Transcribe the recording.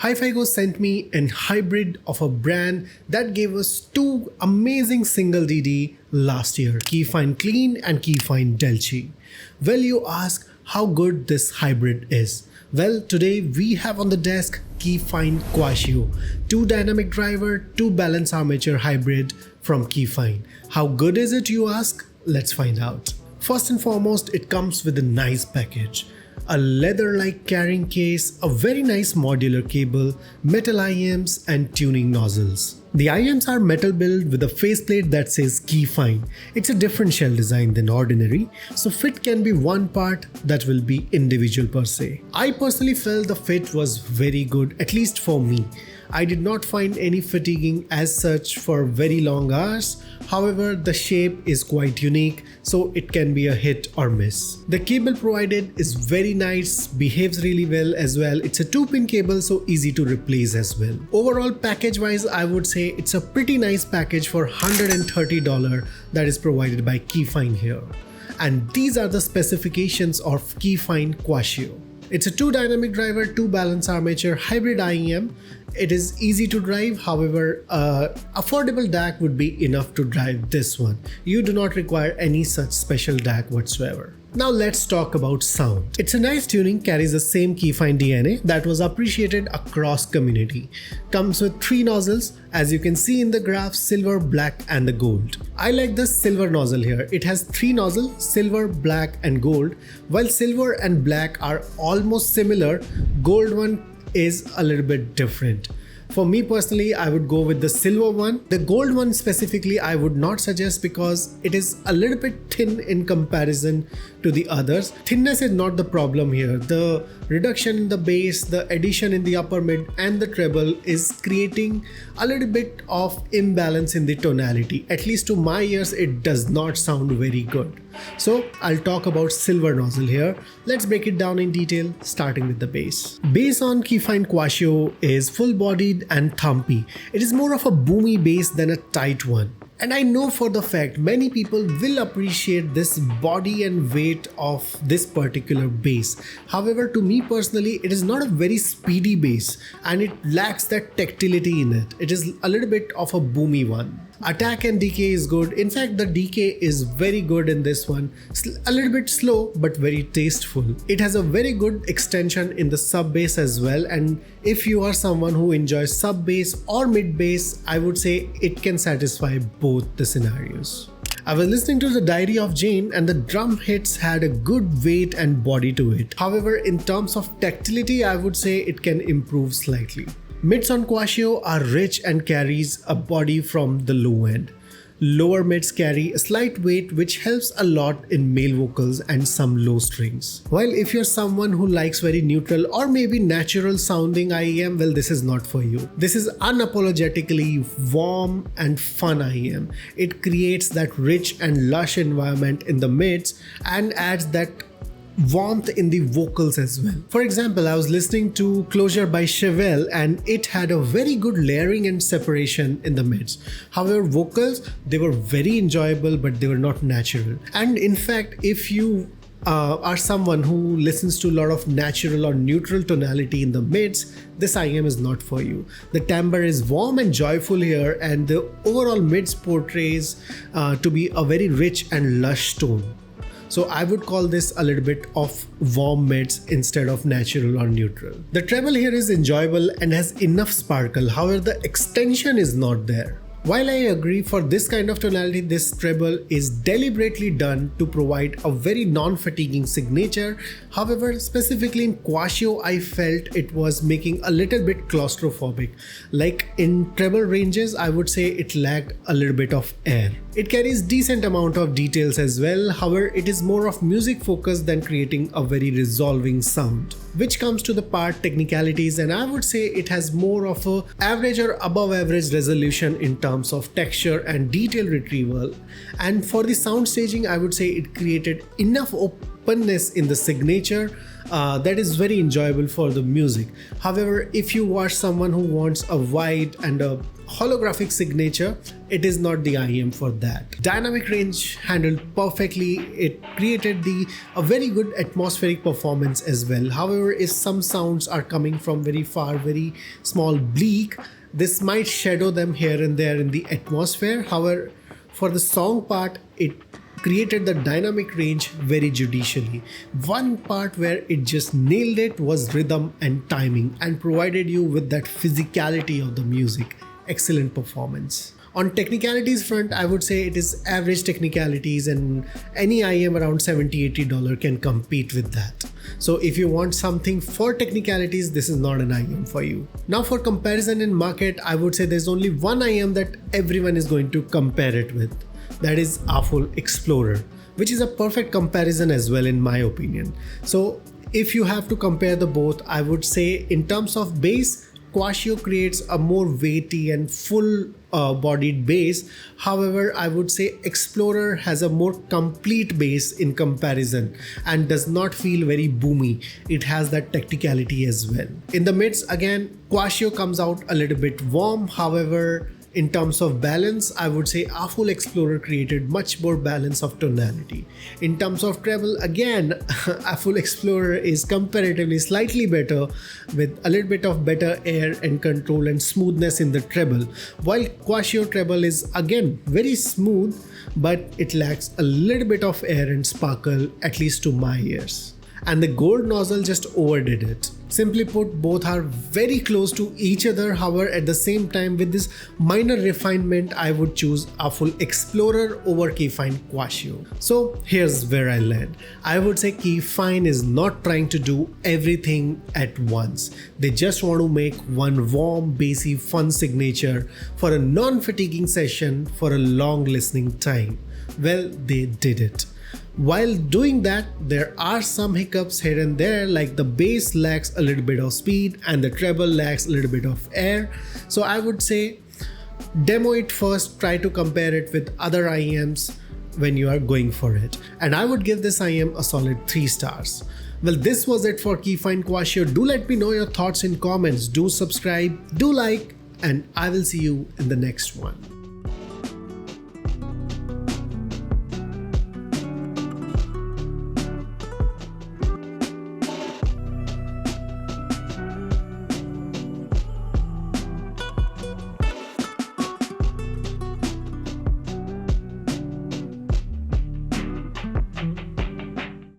HiFiGo sent me an hybrid of a brand that gave us two amazing single DD last year, Kefine Klean and Kefine Delci. Well, you ask how good this hybrid is. Well, today we have on the desk Kefine Quatio, 2 dynamic driver, 2 balance armature hybrid from Kefine. How good is it, you ask? Let's find out. First and foremost, it comes with a nice package. A leather-like carrying case, a very nice modular cable, metal IMs and tuning nozzles. The IMs are metal built with a faceplate that says Kefine. It's a different shell design than ordinary, so fit can be one part that will be individual per se. I personally felt the fit was very good, at least for me. I did not find any fatiguing as such for very long hours. However, the shape is quite unique, so it can be a hit or miss. The cable provided is very nice, behaves really well as well. It's a 2-pin cable, so easy to replace as well. Overall, package wise, I would say it's a pretty nice package for $130 that is provided by Kefine here. And these are the specifications of Kefine Quatio. It's a 2 dynamic driver, 2 balance armature hybrid IEM. It is easy to drive, however, affordable DAC would be enough to drive this one. You do not require any such special DAC whatsoever. Now let's talk about sound. It's a nice tuning, carries the same Kefine DNA that was appreciated across community. Comes with 3 nozzles, as you can see in the graph, silver, black and the gold. I like the silver nozzle here. It has 3 nozzles, silver, black and gold. While silver and black are almost similar, gold one is a little bit different. For me personally, I would go with the silver one. The gold one specifically I would not suggest because it is a little bit thin in comparison to the others. Thinness is not the problem here. The reduction in the bass, the addition in the upper mid and the treble is creating a little bit of imbalance in the tonality. At least to my ears, it does not sound very good. So I'll talk about silver nozzle here. Let's break it down in detail, starting with the bass. Bass on Kefine Quatio is full-bodied and thumpy. It is more of a boomy bass than a tight one. And I know for the fact many people will appreciate this body and weight of this particular bass. However, to me personally, it is not a very speedy bass and it lacks that tactility in it. It is a little bit of a boomy one. Attack and decay is good. In fact, the decay is very good in this one. A little bit slow but very tasteful. It has a very good extension in the sub bass as well, and if you are someone who enjoys sub bass or mid bass, I would say it can satisfy both the scenarios. I was listening to the Diary of Jane and the drum hits had a good weight and body to it. However, in terms of tactility, I would say it can improve slightly. Mids on Quatio are rich and carries a body from the low end. Lower mids carry a slight weight which helps a lot in male vocals and some low strings. While if you're someone who likes very neutral or maybe natural sounding IEM, well, this is not for you. This is unapologetically warm and fun IEM. It creates that rich and lush environment in the mids and adds that warmth in the vocals as well. For example, I was listening to Closure by Treble and it had a very good layering and separation in the mids. However, vocals, they were very enjoyable but they were not natural. And in fact, if you are someone who listens to a lot of natural or neutral tonality in the mids, this IM is not for you. The timbre is warm and joyful here and the overall mids portrays to be a very rich and lush tone. So I would call this a little bit of warm mids instead of natural or neutral. The treble here is enjoyable and has enough sparkle, however the extension is not there. While I agree for this kind of tonality, this treble is deliberately done to provide a very non-fatiguing signature. However, specifically in Quatio, I felt it was making a little bit claustrophobic. Like in treble ranges, I would say it lacked a little bit of air. It carries decent amount of details as well. However, it is more of music focused than creating a very resolving sound. Which comes to the part technicalities, and I would say it has more of a average or above average resolution in terms of texture and detail retrieval. And for the sound staging, I would say it created enough openness in the signature that is very enjoyable for the music. However, if you are someone who wants a wide and a holographic signature, it is not the IEM for that. Dynamic range handled perfectly. It created a very good atmospheric performance as well. However, if some sounds are coming from very far, very small bleak, this might shadow them here and there in the atmosphere. However, for the song part, it created the dynamic range very judicially. One part where it just nailed it was rhythm and timing and provided you with that physicality of the music. Excellent performance. On technicalities front, I would say it is average technicalities, and any IEM around $70-80 can compete with that. So if you want something for technicalities, this is not an IEM for you. Now for comparison in market, I would say there's only one IEM that everyone is going to compare it with. That is Aful Explorer, which is a perfect comparison as well in my opinion. So if you have to compare the both, I would say in terms of bass, Quatio creates a more weighty and full bodied bass. However, I would say Explorer has a more complete bass in comparison and does not feel very boomy. It has that technicality as well. In the mids, again, Quatio comes out a little bit warm. However, in terms of balance, I would say Aful Explorer created much more balance of tonality. In terms of treble, again, Aful Explorer is comparatively slightly better with a little bit of better air and control and smoothness in the treble, while Quatio treble is again very smooth, but it lacks a little bit of air and sparkle, at least to my ears. And the gold nozzle just overdid it. Simply put, both are very close to each other. However, at the same time, with this minor refinement, I would choose Aful Explorer over Kefine Quatio. So here's where I land. I would say Kefine is not trying to do everything at once. They just want to make one warm, bassy, fun signature for a non-fatiguing session for a long listening time. Well, they did it. While doing that, there are some hiccups here and there, like the bass lacks a little bit of speed and the treble lacks a little bit of air. So I would say demo it first, try to compare it with other IEMs when you are going for it. And I would give this IEM a solid 3 stars. Well, this was it for Kefine Quatio. Do let me know your thoughts in comments. Do subscribe, do like, and I will see you in the next one.